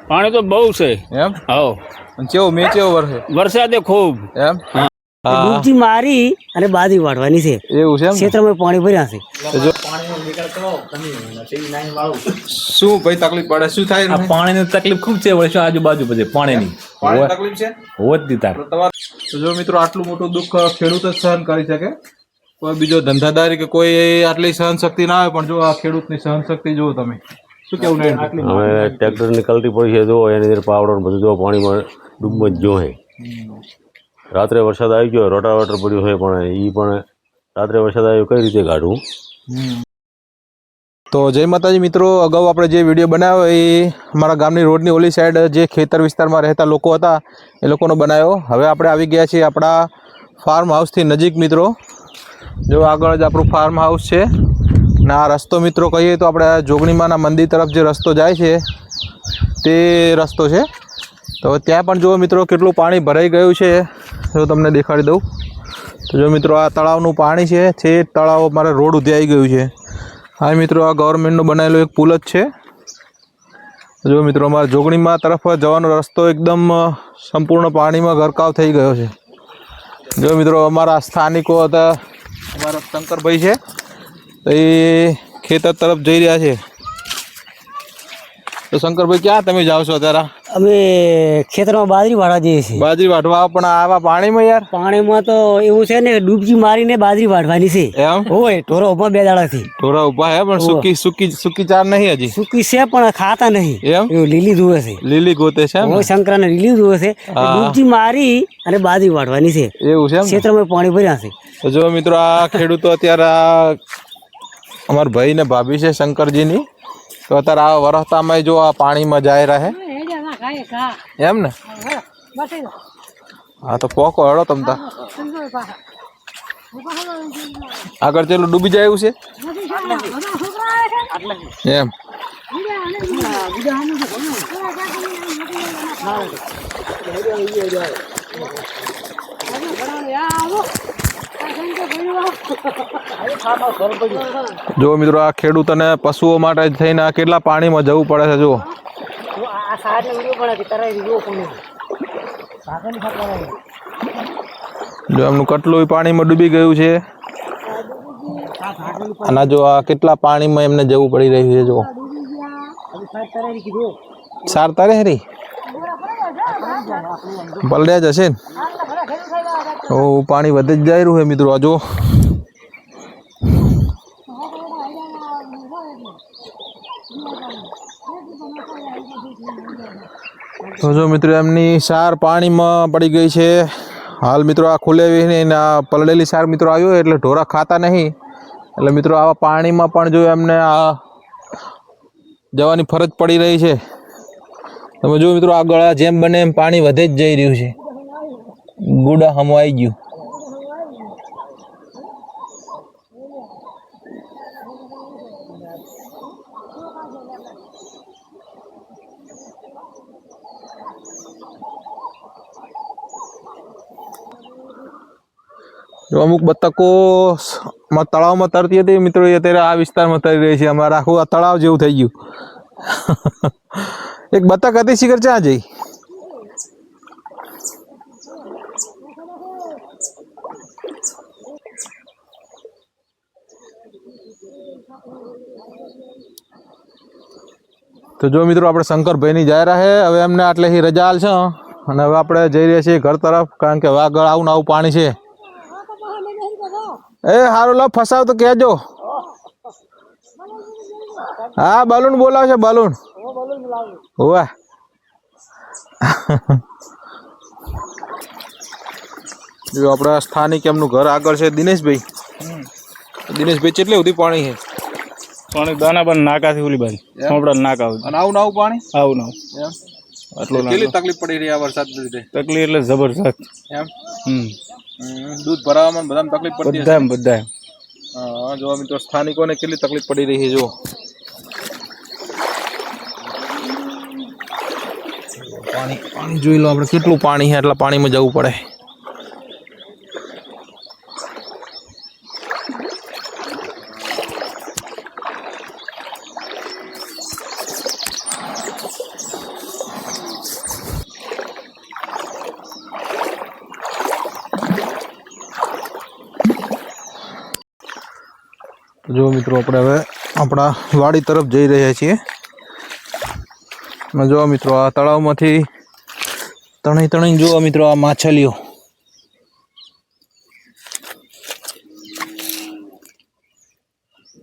પાણી તો બહુ છે એમ હાઉ કેવો મેં કેવો વરસે વરસાદે ખૂબ એમ ડૂબકી મારી અને બાજરી વાટવાની છે એવું છે એમ ને? ક્ષેત્રમાં પાણી ભર્યા છે તો જો શું ભાઈ તકલીફ પડે શું થાય આ પાણીની તકલીફ ખૂબ છે વર્ષો આજુબાજુ બધી પાણીની પાણી તકલીફ છે હોત દીધા તો તમારે તો જો મિત્રો આટલું મોટું દુઃખ ખેડૂત જ સહન કરી શકે કોઈ બીજો ધંધાદારી કે કોઈ આટલી સહન શક્તિ ના આવે પણ જો આ ખેડૂતની સહન શક્તિ જુઓ તમે શું કેવું નહીં હવે ટ્રેક્ટર નીકળતી પડી છે જો એની અંદર પાવડર ને બધું જો પાણીમાં ડૂબમાં જ જો હે રાત્રે વરસાદ આવી ગયો રોટાવેટર પડ્યું હોય પણ એ પણ રાત્રે વરસાદ આવ્યો કઈ રીતે કાઢવું તો જય માતાજી મિત્રો અગાઉ આપણે જે વિડીયો બનાવ્યો એ અમારા ગામની રોડની ઓલી સાઈડ જે ખેતર વિસ્તારમાં રહેતા લોકો હતા એ લોકોનો બનાવ્યો હવે આપણે આવી ગયા છીએ આપણા ફાર્મ હાઉસથી નજીક મિત્રો જો આગળ જ આપણું ફાર્મ હાઉસ છે ને આ રસ્તો મિત્રો કહીએ તો આપણે જોગણીમાના મંદિર તરફ જે રસ્તો જાય છે તે રસ્તો છે તો ત્યાં પણ જો મિત્રો કેટલું પાણી ભરાઈ ગયું છે જો તમને દેખાડી દઉં તો જો મિત્રો આ તળાવનું પાણી છે તે તળાવ મારે રોડ ઉધી આવી ગયું છે હા મિત્રો આ ગવર્મેન્ટનો બનાવેલો એક પુલ જ છે જો મિત્રો અમારા જોગણીમાં તરફ જવાનો રસ્તો એકદમ સંપૂર્ણ પાણીમાં ગરકાવ થઈ ગયો છે જો મિત્રો અમારા સ્થાનિકો હતા અમારા શંકરભાઈ છે તો એ ખેતર તરફ જઈ રહ્યા છે તો શંકરભાઈ ક્યાં તમે જાઓ છો અત્યારે અમે ખેતરમાં બાજરી વાળવા જઈએ છીએ બાજરી વાટવા પણ આવા પાણીમાં યાર પાણીમાં તો એવું છે ને ડૂબકી મારીને બાજરી વાટવાની છે એમ હોય ઢોરો ઉભા 2 દાડાથી થોડા ઉભા હે પણ સુકી ચાર નહીં હજી સૂકી છે પણ ખાતા નહીં એમ એવું લીલી ધુવે છે લીલી ગોતે છે એમ ને? શંકરાને લીલી ધુવે છે ડૂબકી મારી અને બાજરી વાટવાની છે એવું છે એમ ને? ક્ષેત્રમાં પાણી ભર્યા છે તો જો મિત્રો આ ખેડૂતો અત્યારે આ અમારા ભાઈ ને ભાભી છે શંકરજીની તો અત્યારે આ વરસતામાં જો આ પાણીમાં જાય રહે એમ ને હા તો પોકો હળો તમતા આગળ ચેલું ડૂબી જાય એવું છે એમ જો મિત્રો આ ખેડૂત અને પશુઓ માટે થઈને આ કેટલા પાણીમાં જવું પડે છે જો જો એમનું કટલું પાણીમાં ડૂબી ગયું છે અને જો આ કેટલા પાણીમાં એમને જવું પડી રહ્યું છે જો સાર તારે હરી પલડ્યા જશે ને ઓ પાણી વધે જ જાય રહ્યું છે મિત્રો આ જો તો જો મિત્રો એમની સાર પાણીમાં પડી ગઈ છે હાલ મિત્રો આ ખુલેવી ને આ પલળેલી સાર મિત્રો આવ્યો એટલે ઢોરા ખાતા નહીં એટલે મિત્રો આવા પાણીમાં પણ જો એમને આ જવાની ફરજ પડી રહી છે તમે જો મિત્રો આગળ જેમ બને એમ પાણી વધે જ જઈ રહ્યું છે ગુડા હમવાઈ ગયું જો અમુક બતકો તળાવમાં તરતી હતી મિત્રો એ અત્યારે આ વિસ્તારમાં તરી રહી છે અમારા આખું આ તળાવ જેવું થઈ ગયું એક બતક હતી શિખર ક્યાં જઈ તો જો મિત્રો આપણે શંકરભાઈની જાહેરા છે હવે એમને આટલેથી રજા હાલ છે અને હવે આપણે જઈ રહ્યા છીએ ઘર તરફ કારણ કે આગળ આવું ને આવું પાણી છે એ હારું લો ફસાવ તો કહેજો હા બલૂન બોલાવશે બલૂન હોવે જો આપણા સ્થાનિક એમનું ઘર આગળ છે દિનેશભાઈ કેટલી સુધી પાણી છે પાણી દાના પણ નાકાથી ઓલી બાજુ આપણા નાકા અને આવું ને આવું પાણી આવું ના એમ આટલું કેટલી તકલીફ પડી રહી આ વરસાદ લીધે તકલીફ એટલે જબરજસ્ત એમ દૂધ ભરાવામાં બધામાં તકલીફ પડતી હશે બધા હા જો મિત્રો સ્થાનિકોને કેટલી તકલીફ પડી રહી છે જો પાણી જોઈ લો આપણે કેટલું પાણી છે એટલા પાણીમાં જવું પડે જો મિત્રો આપણે હવે આપણા વાડી તરફ જઈ રહ્યા છીએ અને જો મિત્રો આ તળાવમાંથી તણી જો મિત્રો આ માછલીઓ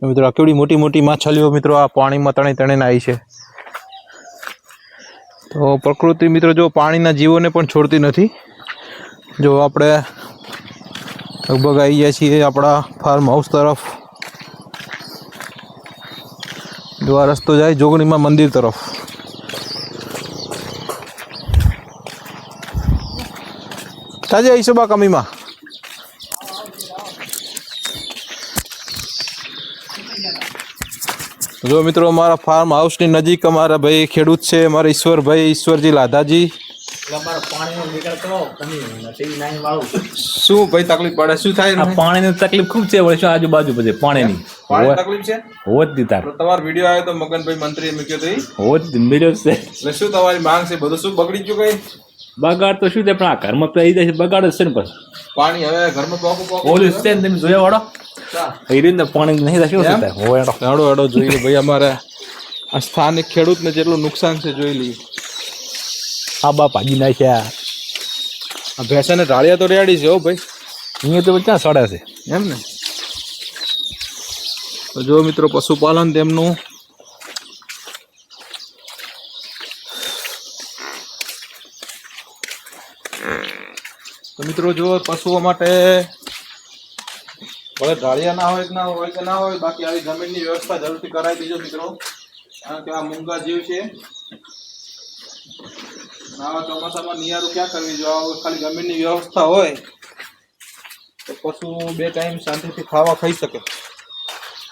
મિત્રો આ કેવડી મોટી મોટી માછલીઓ મિત્રો આ પાણીમાં તણીને આવી છે. તો પ્રકૃતિ મિત્રો જો પાણીના જીવોને પણ છોડતી નથી. જો આપણે લગભગ આવી ગયા છીએ આપણા ફાર્મ હાઉસ તરફ. જો આ રસ્તો જાય જોગણીમાં મંદિર તરફ. તાજે આવીશો બા કમીમાં. જો મિત્રો અમારા ફાર્મ હાઉસની નજીક અમારા ભાઈ ખેડૂત છે, અમારા ઈશ્વરજી લાધાજી. શું ભાઈ તકલીફ પડે? શું થાય? આ પાણીની તકલીફ ખૂબ છે વર્ષો આજુબાજુ બધે પાણીની તકલીફ છે. હોત દીધા તમારો વિડીયો આવ્યો તો મગનભાઈ મંત્રીએ મૂક્યો તો હોત મળ્યો છે. એટલે શું તમારી માંગ છે? બધું શું બગડી ગયું? કઈ બગાડ તો શું છે પણ આ ઘરમાં તો આવી જાય છે બગાડ જ છે ને પછી પાણી હવે ઘરમાં પોકું ઓલું છે ને તમે જોયા વાળો એ રીતે પાણી નહીં થાય શું થાય હેડો જોઈએ ભાઈ અમારે આ સ્થાનિક ખેડૂતને જેટલું નુકસાન છે જોઈ લઈએ. આ બા ભાજી નાખ્યા આ ભેંસાને ઢાળિયા તો રેડી છે હો ભાઈ. અહીંયા તો ક્યાં સડે છે એમ ને. તો જો મિત્રો પશુપાલન તેમનું તો મિત્રો જો પશુઓ માટે ભલે ઢાળિયા ના હોય કે ના હોય બાકી આવી જમીનની વ્યવસ્થા જરૂરથી કરાવી દેજો મિત્રો. કારણ કે આ મૂંગા જીવ છે. આવા ચોમાસામાં નિયારું ક્યાં કરવી જો ખાલી જમીનની વ્યવસ્થા હોય તો પશુ 2 ટાઈમ શાંતિથી ખાઈ શકે.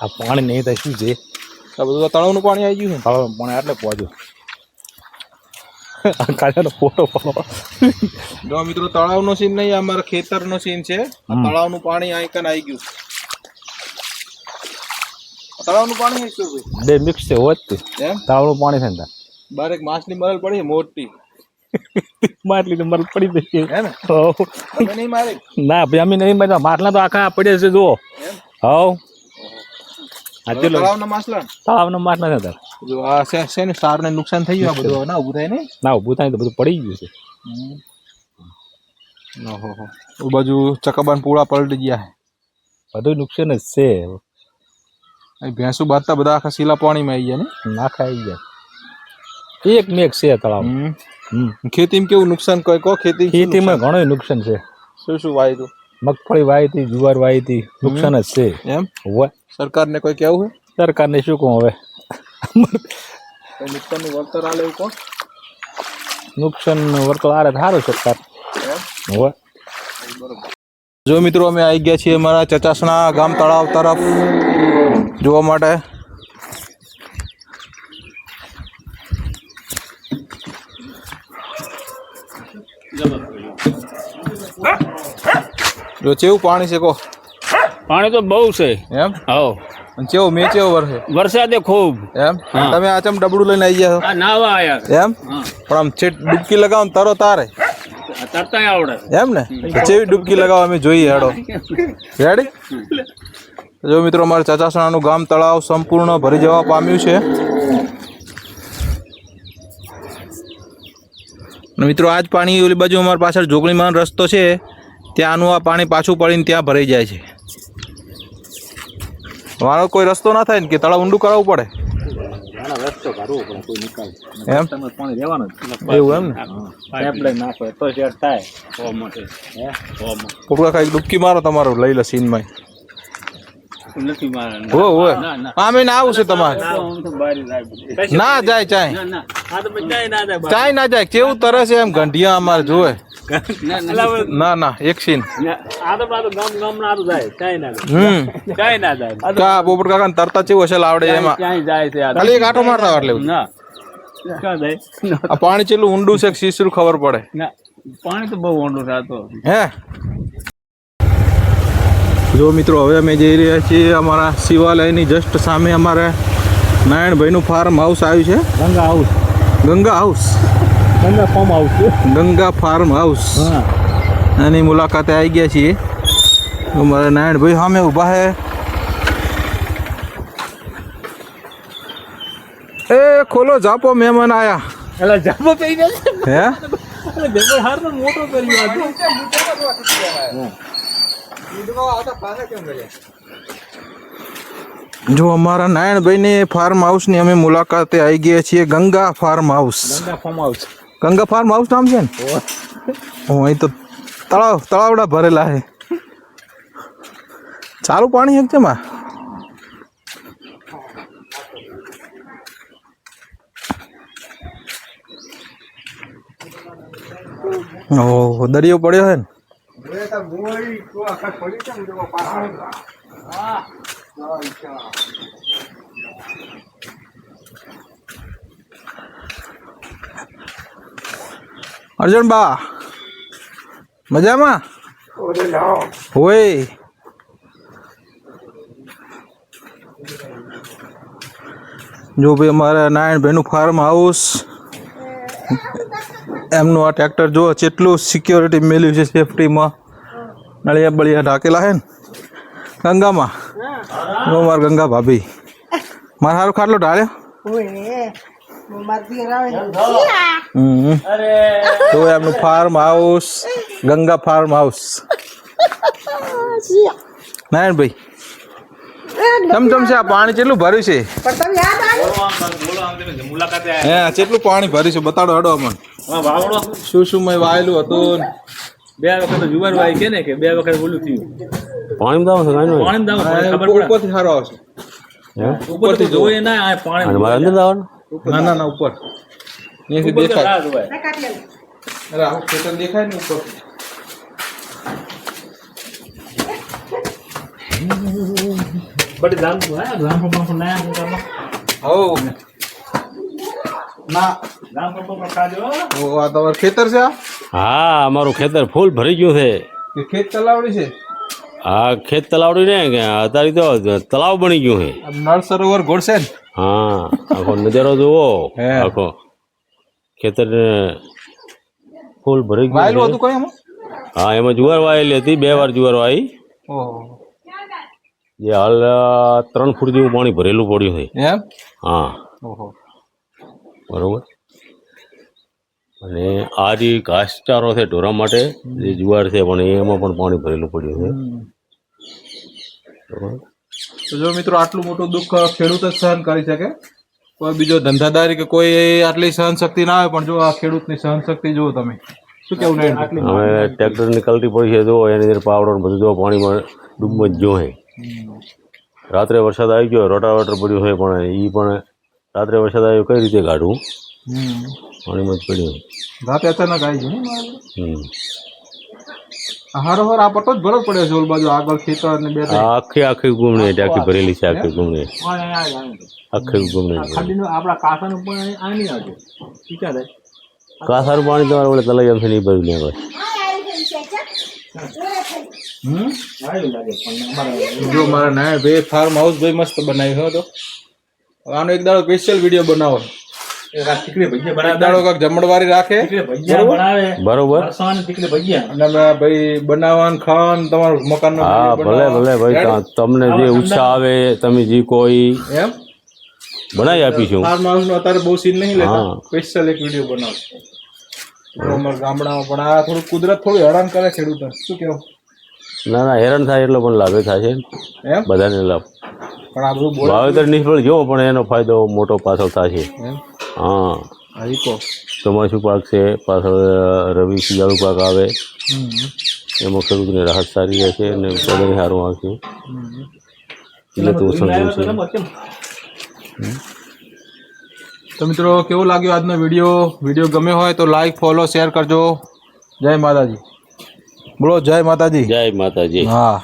આ પાણી નહીં થાય શું છે? આ બધું તળાવનું પાણી આવી ગયું છે. પાણી આટલે પહોંચ્યો કાળાનો ફોટો પાડો. જો મિત્રો તળાવનો સીન નહીં, અમારા ખેતરનો સીન છે. તળાવનું પાણી આઈકન આવી ગયું. તળાવનું પાણી શું ભાઈ? બે મિક્સ છે હોત એમ. તળાવનું પાણી છે ને બાર એક માછલી મરલ પડી મોટી માટલી તો મરલ પડી દે હે ને. તમે નહીં મારી? ના ભાઈ અમે નહીં મારતા. માટલા તો આખા પડે છે જુઓ. હવ તળાવના માછલા તળાવના માટલા છે તાર. જો આ છે ને સારને નુકસાન થઈ ગયું. આ બધું ના ઊભું થાય ને. ના ઊભું થાય તો બધું પડી ગયું છે. ઓહો ઓ બાજુ ચકબાન પૂળા પલટી ગયા છે. બધું નુકસાન જ છે. ભેંસું બાંધતા બધા આખા સીલા પાણીમાં આવી ગયા ને. નાખા આવી ગયા. એક મેઘ છે તળાવ. ખેતીમાં કેવું નુકસાન કોઈ કહો? ખેતીમાં ઘણું નુકસાન છે. શું વાય તું? મગફળી વાવી હતી, જુવાર વાવી હતી, નુકસાન જ છે એમ. હોય સરકારને કોઈ કેવું છે? સરકારને શું કહું હવે? નુકસાનનું વળતર આલે એવું કહો? નુકસાન વળતર આરે સારું સરકાર હોય. જો મિત્રો અમે આવી ગયા છીએ અમારા ચચાસણા ગામ તળાવ તરફ જોવા માટે. જો કેવું પાણી છે કહો? પાણી તો બહુ છે એમ. હવ કેવો મેચેવો વરસે? વરસાદે ખૂબ. એમ. તમે આ ચમ ડબડું લઈને આવી ગયા આ નાવા આયા એમ. પણ આમ છેટ ડૂબકી લગાવો ને તરો તારે તરતા આવડે એમ ને. જેવી ડૂબકી લગાવો અમે જોઈએ. હેડો રેડી. જો મિત્રો અમારે ચચાસણાનું ગામ તળાવ સંપૂર્ણ ભરી જવા પામ્યું છે. મિત્રો આ જ પાણી ઓલી બાજુ અમારી પાછળ જોગણીમાં રસ્તો છે ત્યાંનું આ પાણી પાછું પડીને ત્યાં ભરાઈ જાય છે. મારો કોઈ રસ્તો ના થાય ને કે તળાવ ઊંડું કરાવવું પડે એમ. પાણી રહેવાનું એવું એમ ને. નાખો તો શેર થાય. પોપડા ખાઈ ડૂબકી મારો તમારો લઈ લે સીનમાં. નથી મારે હોય આમે ના આવું છે તમારે. ના જાય ચાય ચાય ના જાય. કેવું તરે છે એમ ગંઢિયા અમારે જોવે. ના એક સીન. કા પોપટ કાકા ને તરતા ચેવું હશે આવડે એમાં. ખાલી એક આટો મારતા એટલે આ પાણી ચેલું ઊંડું છે શીશરું ખબર પડે. પાણી તો બહુ ઊંડું થતો હે. જો મિત્રો હવે અમે જઈ રહ્યા છીએ અમારા શિવાલયની જસ્ટ સામે અમારે નારાયણભાઈનું ફાર્મ હાઉસ આવ્યું છે. Ganga house Ganga farm house. એની મુલાકાતે આવી ગયા છીએ. અમારા નારાયણભાઈ સામે ઊભા છે. ખોલો જાપો મહેમાન આયા એટલે જાબો પઈ ગયો હે એટલે જબર હાર તો મોટો કર્યો જો અમારા નારાયણભાઈની ફાર્મ હાઉસની અમે મુલાકાતે આવી ગયા છીએ Ganga farm house form house Ganga farm house નામ છે ને અહીં તો તળાવડા ભરેલા છે ચાલુ પાણી એક છે માં ઓહો દરિયો પડ્યો છે ને અર્જુન બા મજામાં હોય જો ભાઈ અમારા નારાયણભાઈનું ફાર્મ હાઉસ એમનું આ ટ્રેક્ટર જો કેટલું સિક્યોરિટી મેળવ્યું છે સેફટીમાં નળિયા બળિયા ઢાકેલા હે ને ગંગામાં જો મારા ગંગા ભાભી મારા સારું ખાટલો ઢાળ્યો તો એમનું farm house Ganga farm house Narayanbhai ચમચમ છે આ પાણી કેટલું ભર્યું છે હે કેટલું પાણી ભર્યું છે બતાડો હડો અમને શું શું મેં વાયેલું હતું બે વખત જુવાર વાઈ કે ને કે બે વખત બોલું થયું પાણી દાવ છે કાંઈ પાણી દાવ ખબર પડે ઉપરથી સારો આવશે ઉપરથી જોઈએ ના આ પાણી અને મારે અંદર દાવાનું ના ઉપર અહીંયાથી દેખાય અરે આવું ખેતર દેખાય ને ઉપર બડી દામ હે દામ પર ના હો ના દામ પર ખાજો ઓ આ તમારું ખેતર છે હા અમારું ખેતર ફૂલ ભરી ગયું છે કે ખેત તલાવડી છે આ ખેત તલાવડી ને કે અત્યારે તો તલાવ બની ગયું છે આ નળ સરોવર ઘોડશે ને હા આખો નજારો જુઓ હે. આખો ખેતર ફૂલ ભરી વાયેલું ગયું હતું છે. કઈ એમાં હા એમાં જુવાર વાયેલી હતી 2 વાર જુવાર વાવી ઓહો જે હાલ 3 ફૂટ જેવું પાણી ભરેલું પડ્યું છે એમ હા ઓહો બરોબર અને આ જે ઘાસચારો છે ઢોરા માટે જે જુવાર છે પણ એમાં પણ પાણી ભરેલું પડ્યું છે બરોબર તો જો મિત્રો આટલું મોટું દુઃખ ખેડૂત જ સહન કરી શકે કોઈ બીજો ધંધાદારી કે કોઈ આટલી સહન શક્તિ ના આવે પણ જો આ ખેડૂતની સહન શક્તિ જુઓ તમે શું કેવું નહીં હવે ટ્રેક્ટર નીકળતી પડી છે જો એની અંદર પાવડર ને બધું જો પાણીમાં ડૂબમાં જ જો હે રાત્રે વરસાદ આવી ગયો રોટાવેટર પડ્યું છે પણ એ પણ રાત્રે વરસાદ આવ્યો કઈ રીતે કાઢવું પાણીમાં જ પડ્યું રાતે અચાનક આવી ગયું હમ હારો હાર આ પટ્ટો જ ભરવો પડે છે ઓલ બાજુ આગળ ખેતર ને બે આ આખી ગુમણી ટાંકી ભરેલી છે આખી ગુમણી આખી ગુમણી ખાડીનું આપણા કાસાનું પણ આ નહીં આવતું ટીકા થાય કાસારું પાણી તમારે ઓલે તલાઈ એમ છે ને એ બાજુ નહીં આવે જો મારા નાય ભાઈ ફાર્મ હાઉસ ભાઈ મસ્ત બનાવ્યું હતો આનો એક દાડો સ્પેશિયલ વિડીયો બનાવો એક દાડો કાંઈક જમણવારી રાખે બરોબર અને અમે ભાઈ બનાવવાનું ખાવાનું તમારું મકાન હા ભલે ભલે ભાઈ તમને જે ઉત્સાહ આવે તમે જે કોઈ એમ બનાવી આપીશું ફાર્મ હાઉસ નો અત્યારે બહુ સીન નહીં લેતા હા. સ્પેશિયલ એક વિડીયો બનાવશે અમારા ગામડામાં પણ આ થોડું કુદરત થોડું હેરાન કરે ખેડૂતો શું કેવું ના ના હેરાન થાય એટલો પણ લાભે થાય છે એમ બધાને લાભ પણ આ બધું બોલે વાવેતર નિષ્ફળ જો પણ એનો ફાયદો મોટો પાછળ થાય છે એમ હા હરીકો ચોમાસું પાક છે પાછળ રવિ શિયાળુ પાક આવે એમાં ખેડૂતને રાહત સારી રહે છે અને ઉત્પાદન સારું આવશે એટલે તો સમજવું છે તો મિત્રો કેવો લાગ્યો આજનો વિડીયો ગમ્યો હોય તો લાઈક ફોલો શેર કરજો જય માતાજી બોલો જય માતાજી જય માતાજી હા